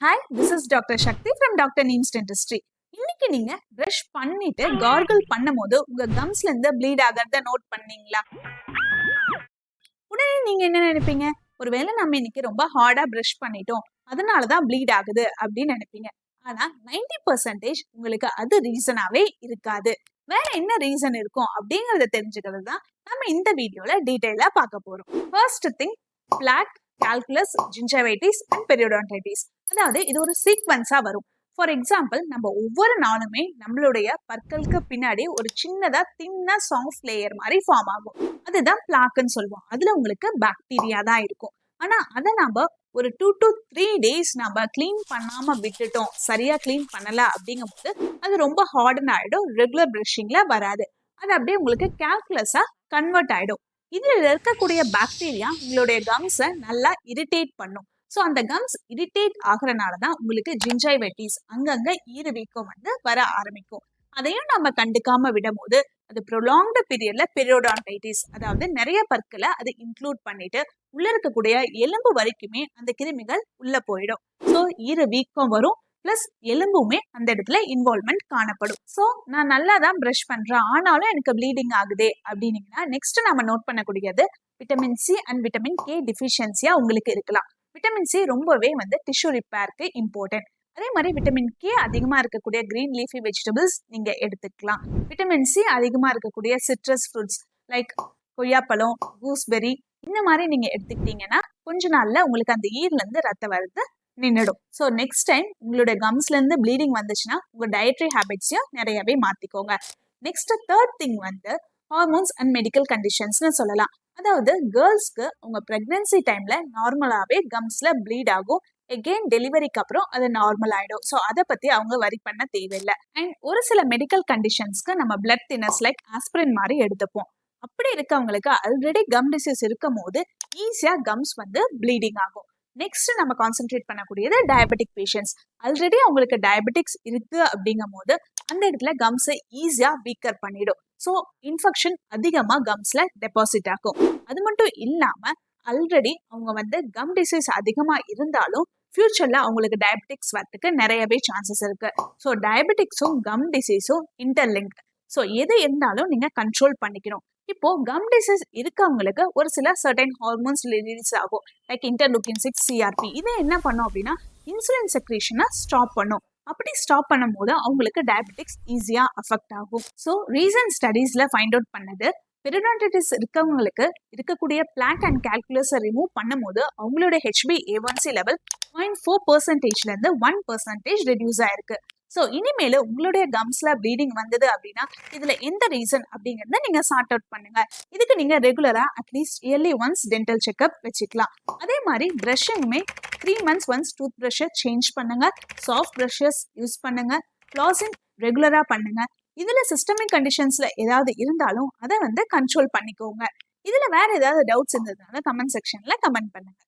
Hi, this is Dr. Shakti from Dr. Neems Dentistry. இன்னைக்கு நீங்க brush பண்ணிட்டு gargle பண்ணும்போது உங்க கம்ஸ்ல இருந்து ப்ளீட் ஆகிறத நோட் பண்ணீங்களா? உடனே நீங்க என்ன நினைப்பீங்க? ஒருவேளை நம்ம இன்னைக்கு ரொம்ப ஹார்டா பிரஷ் பண்ணிட்டோம், அதனாலதான் ப்ளீட் ஆகுது அப்படின்னு நினைப்பீங்க. ஆனா 90% உங்களுக்கு அது ரீசனாவே இருக்காது. வேற என்ன ரீசன் இருக்கும் அப்படிங்கறத தெரிஞ்சுக்கிறது தான் நம்ம இந்த வீடியோல டீடைலா பார்க்க போறோம். First thing, plaque, calculus, gingivitis and periodontitis. அதாவது இது ஒரு சீக்வன்ஸா வரும். ஃபார் எக்ஸாம்பிள், நம்ம ஒவ்வொரு நாளுமே நம்மளுடைய பற்களுக்கு பின்னாடி ஒரு சின்னதா தின்னா சாஃப்ட் லேயர் மாதிரி ஃபார்ம் ஆகும். அதுதான் பிளாக்னு சொல்லுவோம். அதுல உங்களுக்கு பாக்டீரியா தான் இருக்கும். ஆனா அதை நம்ம ஒரு 2 to 3 days நம்ம கிளீன் பண்ணாம விட்டுட்டோம், சரியா கிளீன் பண்ணல அப்படிங்கும் போது அது ரொம்ப ஹார்டன் ஆயிடும். ரெகுலர் பிரஷிங்ல வராது. அது அப்படியே உங்களுக்கு கால்குலஸா கன்வெர்ட் ஆயிடும். இதுல இருக்கக்கூடிய பாக்டீரியா உங்களுடைய கம்ஸை நல்லா இரிட்டேட் பண்ணும். ஸோ அந்த கம்ஸ் இரிட்டேட் ஆகுறனால தான் உங்களுக்கு ஜிஞ்சைவைட்டிஸ், அங்கங்க ஈறு வீக்கம் வந்து வர ஆரம்பிக்கும். அதையும் நம்ம கண்டுக்காம விடும் போது அது ப்ரொலாங்டு பீரியட்ல பெரியோடான்டைட்டிஸ், அதாவது நிறைய பற்களை அது இன்க்ளூட் பண்ணிட்டு உள்ள இருக்கக்கூடிய எலும்பு வரைக்குமே அந்த கிருமிகள் உள்ள போயிடும். ஸோ ஈறு வீக்கம் வரும், பிளஸ் எலும்புமே அந்த இடத்துல இன்வால்மெண்ட் காணப்படும். ஸோ நான் நல்லா தான் ப்ரஷ் பண்றேன், ஆனாலும் எனக்கு ப்ளீடிங் ஆகுதே அப்படின்னீங்கன்னா நெக்ஸ்ட் நம்ம நோட் பண்ணக்கூடியது vitamin C and vitamin K டிஃபிஷியன்சியா உங்களுக்கு இருக்கலாம். விட்டமின் சி ரொம்பவே வந்து டிஷ்யூ ரிப்பேருக்கு இம்பார்ட்டன்ட். அதே மாதிரி விட்டமின் கே அதிகமா இருக்கக்கூடிய கிரீன் லீஃபி வெஜிடபிள்ஸ் நீங்க எடுத்துக்கலாம். விட்டமின் சி அதிகமா இருக்கக்கூடிய சிட்ரஸ் ஃப்ரூட்ஸ் லைக் கொய்யாப்பழம், கூஸ்பெரி, இந்த மாதிரி நீங்க எடுத்துக்கிட்டீங்கன்னா கொஞ்ச நாள்ல உங்களுக்கு அந்த ஈர்ல இருந்து ரத்தம் வருது நின்றுடும். ஸோ நெக்ஸ்ட் டைம் உங்களுடைய கம்ஸ்ல இருந்து ப்ளீடிங் வந்துச்சுன்னா உங்க டயட்ரி ஹேபிட்ஸையும் நிறையவே மாத்திக்கோங்க. நெக்ஸ்ட் தேர்ட் திங் வந்து ஹார்மோன்ஸ் அண்ட் மெடிக்கல் கண்டிஷன்ஸ்னு சொல்லலாம். அதாவது கேர்ள்ஸ்க்கு உங்க பிரெக்னன்சி டைம்ல நார்மலாவே கம்ஸ்ல ப்ளீட் ஆகும். எகெயின் டெலிவரிக்கு அப்புறம் அது நார்மல் ஆயிடும். ஸோ அதை பத்தி அவங்க வரி பண்ண தேவையில்லை. அண்ட் ஒரு சில மெடிக்கல் கண்டிஷன்ஸ்க்கு நம்ம பிளட் தின்னர்ஸ் லைக் ஆஸ்பிரின் மாதிரி எடுத்துப்போம். அப்படி இருக்கவங்களுக்கு ஆல்ரெடி கம் டிசீஸ் இருக்கும் போது ஈஸியா கம்ஸ் வந்து ப்ளீடிங் ஆகும். நெக்ஸ்ட் நம்ம கான்சென்ட்ரேட் பண்ணக்கூடியது டயபெட்டிக் பேஷண்ட்ஸ். ஆல்ரெடி அவங்களுக்கு டயபெட்டிக்ஸ் இருக்கு அப்படிங்கும் போது அந்த இடத்துல கம்ஸை ஈஸியா வீக்கர் பண்ணிடும். ஸோ இன்ஃபெக்ஷன் அதிகமா கம்ஸ்ல டெபாசிட் ஆகும். அது மட்டும் இல்லாம ஆல்ரெடி அவங்க வந்து கம் டிசீஸ் அதிகமா இருந்தாலும் ஃபியூச்சர்ல அவங்களுக்கு டயபெட்டிக்ஸ் வரதுக்கு நிறையவே சான்சஸ் இருக்கு. ஸோ டயபெட்டிக்ஸும் கம் டிசீஸும் இன்டர்லிங்க். ஸோ எது இருந்தாலும் நீங்க கண்ட்ரோல் பண்ணிக்கணும். இப்போ கம் டிசீஸ் இருக்கவங்களுக்கு ஒரு சில சர்டைன் ஹார்மோன்ஸ் ரிலீஸ் ஆகும் லைக் இன்டர்லூக்கின்-6, சிஆர்பி. இதை என்ன பண்ணும் அப்படின்னா இன்சுலின் செக்ரேஷனை ஸ்டாப் பண்ணும். அப்படி ஸ்டாப் பண்ணும் போது அவங்களுக்கு டயபெட்டிக்ஸ் ஈஸியா அஃபெக்ட் ஆகும். ஸோ ரீசன்ட் ஸ்டடீஸ்ல ஃபைண்ட் அவுட் பண்ணது, பெரியோடான்டைட்டிஸ் இருக்கவங்களுக்கு இருக்கக்கூடிய பிளாக் அண்ட் கால்குலஸை ரிமூவ் பண்ணும்போது அவங்களோட HbA1c லெவல் 0.4%ல இருந்து 1% ரெடியூஸ் ஆயிருக்கு. ஸோ இனிமேல் உங்களுடைய கம்ஸ்ல ப்ளீடிங் வந்தது அப்படின்னா இதுல எந்த ரீசன் அப்படிங்கறத நீங்க சார்ட் அவுட் பண்ணுங்க. இதுக்கு நீங்க ரெகுலரா at least yearly once dental checkup வச்சுக்கலாம். அதே மாதிரி பிரஷிங்குமே 3 months ஒன்ஸ் டூத் ப்ரஷை சேஞ்ச் பண்ணுங்க. சாஃப்ட் ப்ரஷஸ் யூஸ் பண்ணுங்க. ஃப்ளாசிங் ரெகுலரா பண்ணுங்க. இதுல சிஸ்டமிக் கண்டிஷன்ஸ்ல ஏதாவது இருந்தாலும் அதை வந்து கண்ட்ரோல் பண்ணிக்கோங்க. இதுல வேற ஏதாவது டவுட்ஸ் இருந்ததுனால கமெண்ட் செக்ஷன்ல கமெண்ட் பண்ணுங்க.